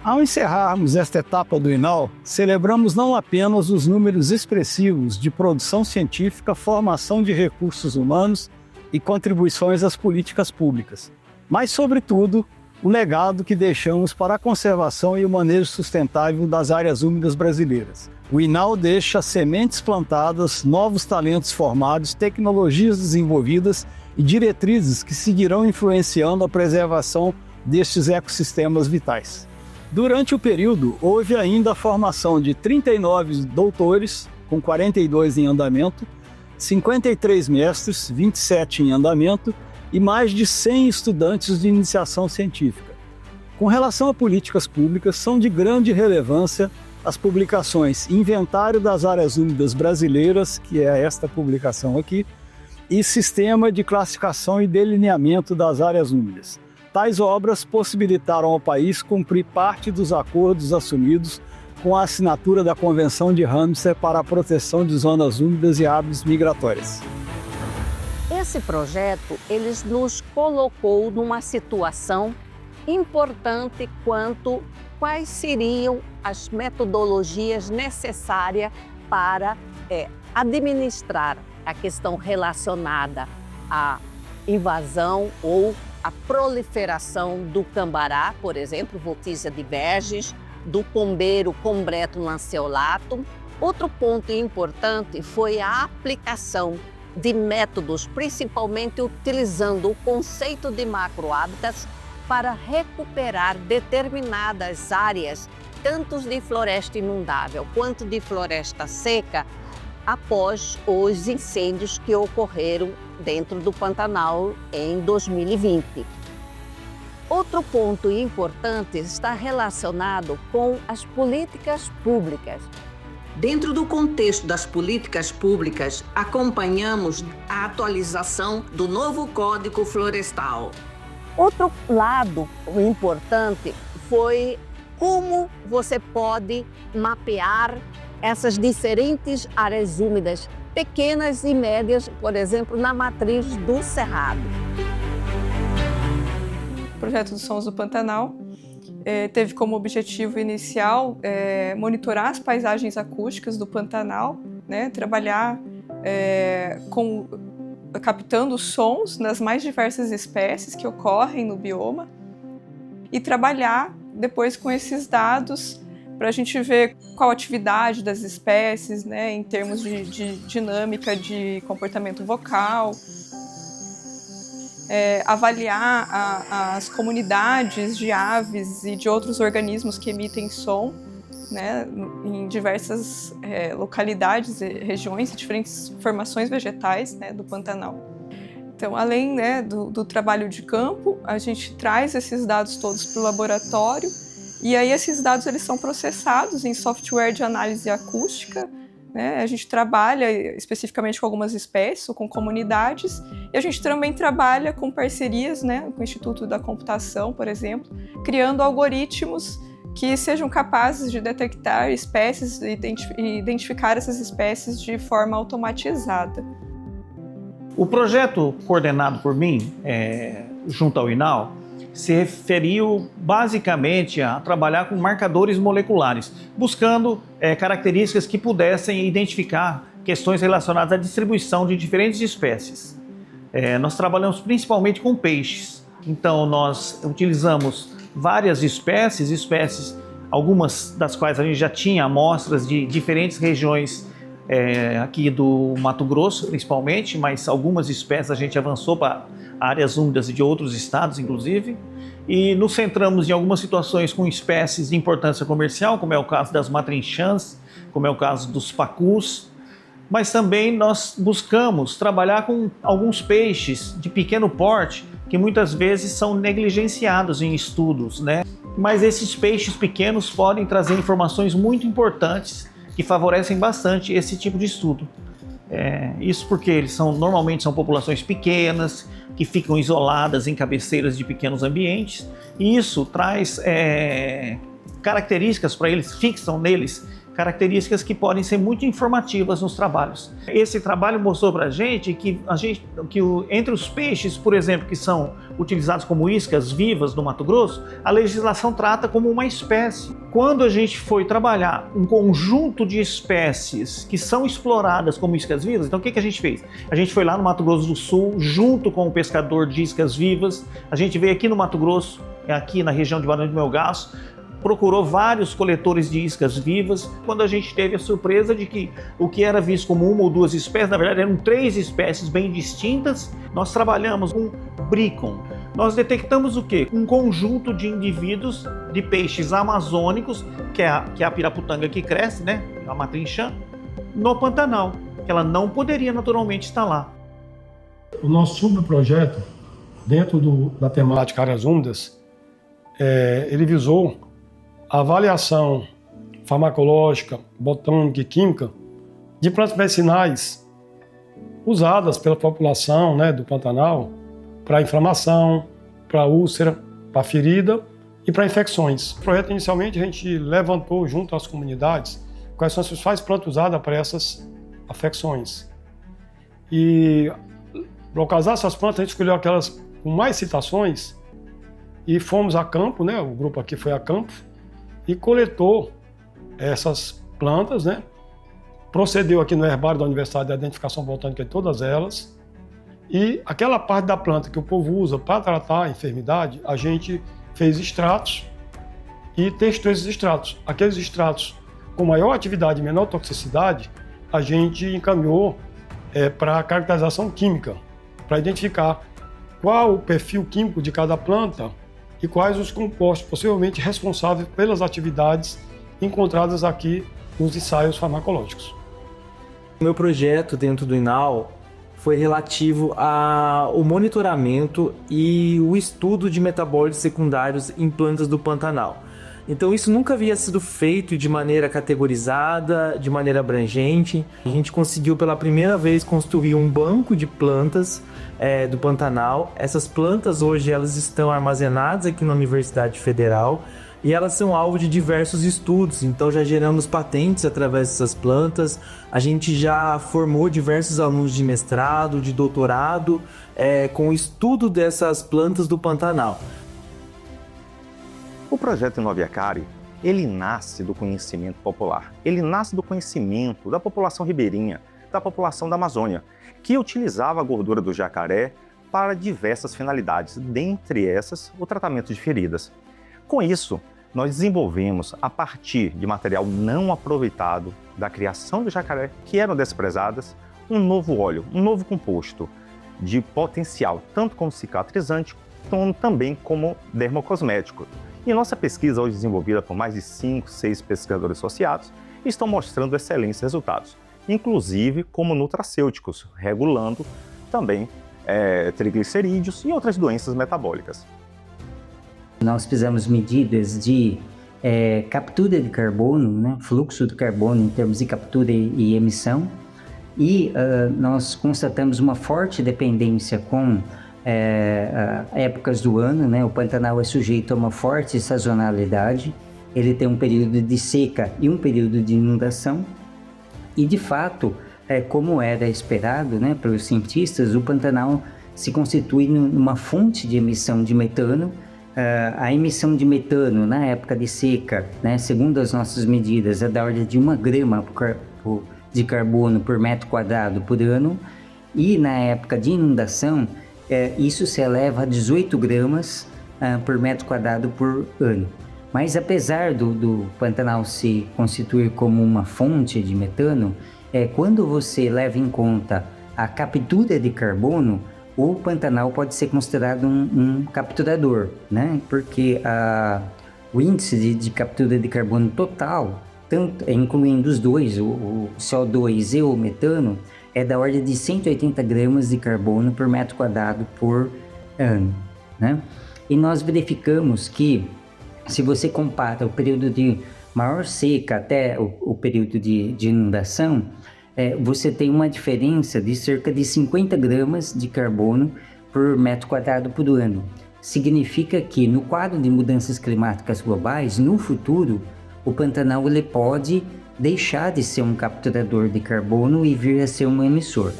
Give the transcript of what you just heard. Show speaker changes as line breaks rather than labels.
Ao encerrarmos esta etapa do INAL, celebramos não apenas os números expressivos de produção científica, formação de recursos humanos e contribuições às políticas públicas, mas, sobretudo, o legado que deixamos para a conservação e o manejo sustentável das áreas úmidas brasileiras. O INAL deixa sementes plantadas, novos talentos formados, tecnologias desenvolvidas e diretrizes que seguirão influenciando a preservação destes ecossistemas vitais. Durante o período, houve ainda a formação de 39 doutores, com 42 em andamento, 53 mestres, 27 em andamento e mais de 100 estudantes de iniciação científica. Com relação a políticas públicas, são de grande relevância as publicações Inventário das Áreas Úmidas Brasileiras, que é esta publicação aqui, e Sistema de Classificação e Delineamento das Áreas Úmidas. Tais obras possibilitaram ao país cumprir parte dos acordos assumidos com a assinatura da Convenção de Ramsar para a proteção de zonas úmidas e aves migratórias.
Esse projeto ele nos colocou numa situação importante quanto quais seriam as metodologias necessárias para administrar a questão relacionada à invasão ou a proliferação do cambará, por exemplo, Voltizia divergens, do pombeiro Combretum lanceolatum. Outro ponto importante foi a aplicação de métodos, principalmente utilizando o conceito de macrohábitats para recuperar determinadas áreas, tanto de floresta inundável quanto de floresta seca, após os incêndios que ocorreram dentro do Pantanal em 2020. Outro ponto importante está relacionado com as políticas públicas.
Dentro do contexto das políticas públicas, acompanhamos a atualização do novo Código Florestal.
Outro lado importante foi como você pode mapear essas diferentes áreas úmidas, pequenas e médias, por exemplo, na matriz do Cerrado.
O projeto dos Sons do Pantanal teve como objetivo inicial monitorar as paisagens acústicas do Pantanal, né, trabalhar captando sons das mais diversas espécies que ocorrem no bioma e trabalhar depois com esses dados para a gente ver qual a atividade das espécies, né, em termos de dinâmica de comportamento vocal, avaliar as comunidades de aves e de outros organismos que emitem som, né, em diversas localidades, regiões e diferentes formações vegetais, né, do Pantanal. Então, além, né, do trabalho de campo, a gente traz esses dados todos para o laboratório. E aí esses dados eles são processados em software de análise acústica, né? A gente trabalha especificamente com algumas espécies ou com comunidades, e a gente também trabalha com parcerias, né, com o Instituto da Computação, por exemplo, criando algoritmos que sejam capazes de detectar espécies e identificar essas espécies de forma automatizada.
O projeto coordenado por mim, junto ao INAL, se referiu basicamente a trabalhar com marcadores moleculares, buscando características que pudessem identificar questões relacionadas à distribuição de diferentes espécies. Nós trabalhamos principalmente com peixes, então nós utilizamos várias espécies, algumas das quais a gente já tinha amostras de diferentes regiões aqui do Mato Grosso principalmente, mas algumas espécies a gente avançou para áreas úmidas de outros estados, inclusive, e nos centramos em algumas situações com espécies de importância comercial, como é o caso das matrinchãs, como é o caso dos pacus, mas também nós buscamos trabalhar com alguns peixes de pequeno porte, que muitas vezes são negligenciados em estudos, né? Mas esses peixes pequenos podem trazer informações muito importantes que favorecem bastante esse tipo de estudo. Isso porque eles normalmente são populações pequenas, que ficam isoladas em cabeceiras de pequenos ambientes, e isso traz características para eles, fixam neles características que podem ser muito informativas nos trabalhos. Esse trabalho mostrou para a gente que entre os peixes, por exemplo, que são utilizados como iscas vivas no Mato Grosso, a legislação trata como uma espécie. Quando a gente foi trabalhar um conjunto de espécies que são exploradas como iscas vivas, então o que a gente fez? A gente foi lá no Mato Grosso do Sul, junto com o pescador de iscas vivas, a gente veio aqui no Mato Grosso, aqui na região de Barão de Melgaço, procurou vários coletores de iscas vivas, quando a gente teve a surpresa de que o que era visto como uma ou duas espécies, na verdade eram 3 espécies bem distintas. Nós trabalhamos com Bricon. Nós detectamos o quê? Um conjunto de indivíduos de peixes amazônicos, que é a piraputanga que cresce, né? A matrinchã, no Pantanal, que ela não poderia naturalmente estar lá.
O nosso subprojeto, dentro da temática áreas úmidas, ele visou a avaliação farmacológica, botânica e química de plantas medicinais usadas pela população, né, do Pantanal para inflamação, para úlcera, para ferida e para infecções. O projeto, inicialmente, a gente levantou junto às comunidades quais são as principais plantas usadas para essas afecções. E, para localizar essas plantas, a gente escolheu aquelas com mais citações e fomos a campo, né, o grupo aqui foi a campo, e coletou essas plantas, né? Procedeu aqui no herbário da Universidade da Identificação Botânica de todas elas, e aquela parte da planta que o povo usa para tratar a enfermidade, a gente fez extratos e testou esses extratos. Aqueles extratos com maior atividade e menor toxicidade, a gente encaminhou para a caracterização química, para identificar qual o perfil químico de cada planta e quais os compostos possivelmente responsáveis pelas atividades encontradas aqui nos ensaios farmacológicos.
O meu projeto dentro do INAL foi relativo ao monitoramento e o estudo de metabólitos secundários em plantas do Pantanal. Então isso nunca havia sido feito de maneira categorizada, de maneira abrangente. A gente conseguiu pela primeira vez construir um banco de plantas do Pantanal. Essas plantas hoje elas estão armazenadas aqui na Universidade Federal e elas são alvo de diversos estudos. Então já geramos patentes através dessas plantas. A gente já formou diversos alunos de mestrado, de doutorado, com o estudo dessas plantas do Pantanal.
O projeto Inoviacari, ele nasce do conhecimento popular. Ele nasce do conhecimento da população ribeirinha, da população da Amazônia, que utilizava a gordura do jacaré para diversas finalidades, dentre essas, o tratamento de feridas. Com isso, nós desenvolvemos, a partir de material não aproveitado da criação do jacaré, que eram desprezadas, um novo óleo, um novo composto de potencial, tanto como cicatrizante, como também como dermocosmético. E nossa pesquisa, hoje desenvolvida por mais de 5, 6 pesquisadores associados, estão mostrando excelentes resultados, inclusive como nutracêuticos, regulando também triglicerídeos e outras doenças metabólicas.
Nós fizemos medidas de captura de carbono, né, fluxo de carbono em termos de captura e emissão, e nós constatamos uma forte dependência com épocas do ano, né? O Pantanal é sujeito a uma forte sazonalidade, ele tem um período de seca e um período de inundação, e de fato, como era esperado, né, pelos cientistas, o Pantanal se constitui numa fonte de emissão de metano. A emissão de metano na época de seca, né, segundo as nossas medidas, é da ordem de 1 grama de carbono por metro quadrado por ano, e na época de inundação, isso se eleva a 18 gramas por metro quadrado por ano. Mas apesar do Pantanal se constituir como uma fonte de metano, quando você leva em conta a captura de carbono, o Pantanal pode ser considerado um capturador, né? Porque o índice de captura de carbono total, tanto, incluindo os dois, o CO2 e o metano, é da ordem de 180 gramas de carbono por metro quadrado por ano, né? E nós verificamos que, se você compara o período de maior seca até o período de inundação, você tem uma diferença de cerca de 50 gramas de carbono por metro quadrado por ano. Significa que, no quadro de mudanças climáticas globais, no futuro, o Pantanal ele pode deixar de ser um capturador de carbono e vir a ser um emissor.